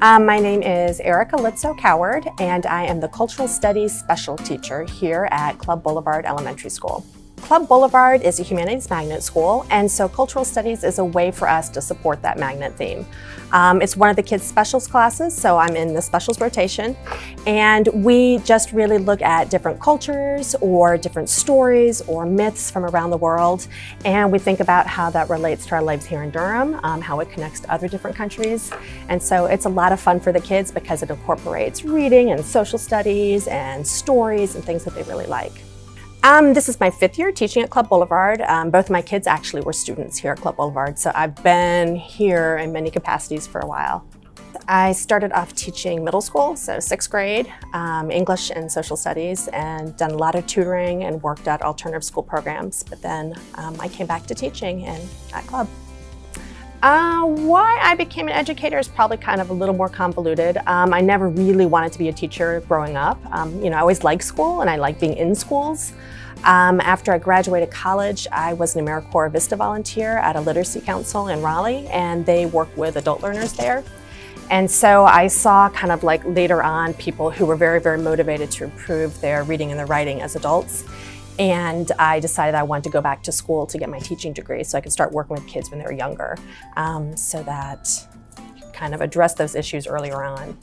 My name is Luetzow-Coward, and I am the Cultural Studies Special Teacher here at Club Boulevard Elementary School. Club Boulevard is a humanities magnet school, and so cultural studies is a way for us to support that magnet theme. It's one of the kids' specials classes, so I'm in the specials rotation, and we just really look at different cultures or different stories or myths from around the world, and we think about how that relates to our lives here in Durham, how it connects to other different countries. And so it's a lot of fun for the kids because it incorporates reading and social studies and stories and things that they really like. This is my 5th year teaching at Club Boulevard. Both of my kids actually were students here at Club Boulevard, so I've been here in many capacities for a while. I started off teaching middle school, so 6th grade, English and social studies, and done a lot of tutoring and worked at alternative school programs. But then I came back to teaching at Club. Why I became an educator is probably kind of a little more convoluted. I never really wanted to be a teacher growing up. I always liked school and I liked being in schools. After I graduated college, I was an AmeriCorps Vista volunteer at a literacy council in Raleigh, and they work with adult learners there. And so I saw kind of like later on people who were very, very motivated to improve their reading and their writing as adults. And I decided I wanted to go back to school to get my teaching degree so I could start working with kids when they were younger, so that kind of address those issues earlier on.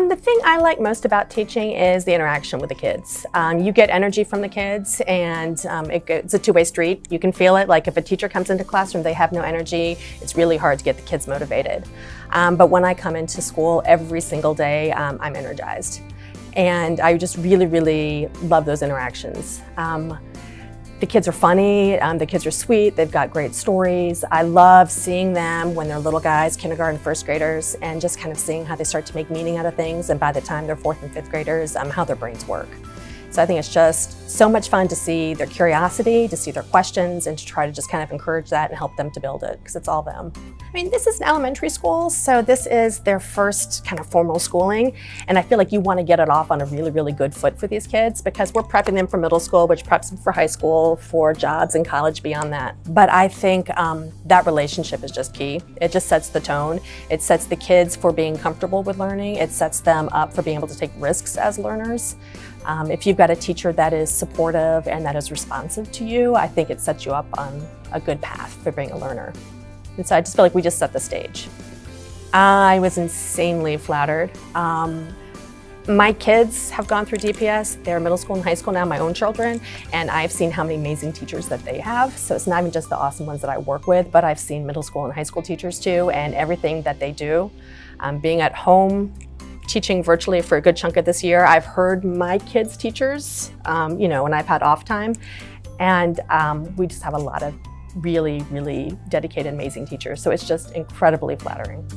The thing I like most about teaching is the interaction with the kids. You get energy from the kids, and it's a two-way street. You can feel it. Like if a teacher comes into the classroom, they have no energy, it's really hard to get the kids motivated. But when I come into school every single day, I'm energized. And I just really, really love those interactions. The kids are funny, the kids are sweet, they've got great stories. I love seeing them when they're little guys, kindergarten, 1st graders, and just kind of seeing how they start to make meaning out of things, and by the time they're 4th and 5th graders, how their brains work. So I think it's just so much fun to see their curiosity, to see their questions, and to try to just kind of encourage that and help them to build it, because it's all them. I mean, this is an elementary school, so this is their first kind of formal schooling, and I feel like you want to get it off on a really, really good foot for these kids, because we're prepping them for middle school, which preps them for high school, for jobs and college beyond that. But I think that relationship is just key. It just sets the tone. It sets the kids for being comfortable with learning. It sets them up for being able to take risks as learners. If you've got a teacher that is supportive and that is responsive to you, I think it sets you up on a good path for being a learner. And so I just feel like we just set the stage. I was insanely flattered. My kids have gone through DPS. They're middle school and high school now, my own children, and I've seen how many amazing teachers that they have. So it's not even just the awesome ones that I work with, but I've seen middle school and high school teachers too, and everything that they do. Being at home, teaching virtually for a good chunk of this year, I've heard my kids' teachers, when I've had off time, and we just have a lot of really, really dedicated, amazing teachers. So it's just incredibly flattering.